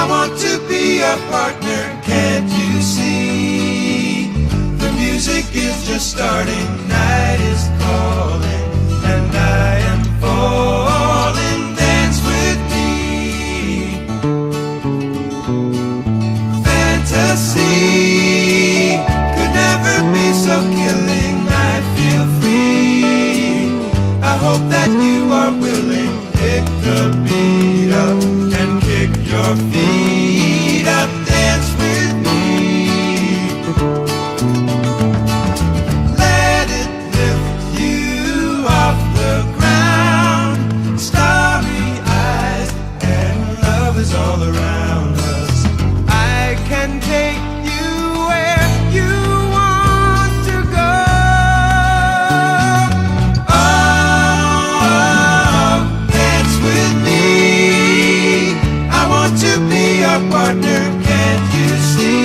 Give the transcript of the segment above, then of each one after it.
I want to be your partner, can't you see? The music is just starting, night is calling, and I am falling, dance with me. Fantasy could never be so killing, I feel free. I hope that you are willing, pick the beat up and kick your feet up, dance with me. Let it lift you off the ground, starry eyes and love is all around us. I can take you where you want to go. Oh, dance with me. I want to be your partner, can't you see?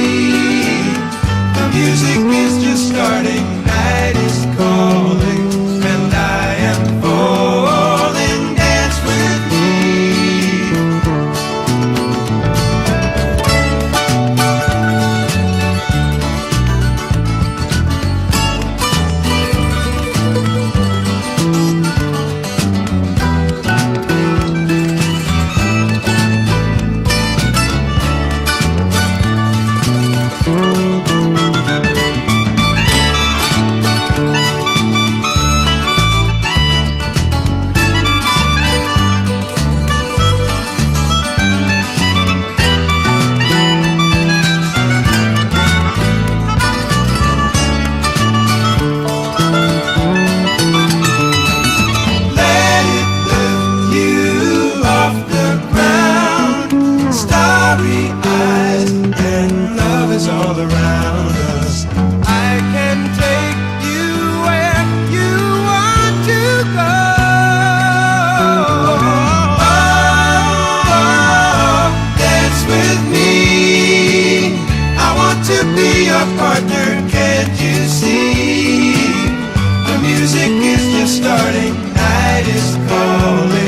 The music is just starting, night is calling, and I am falling, dance with me. Let it lift you off the ground, starry eyes and love is all around us. I can take you where you want to go. Oh, dance with me. I want to be your partner, can't you see? The music is just starting, night is calling.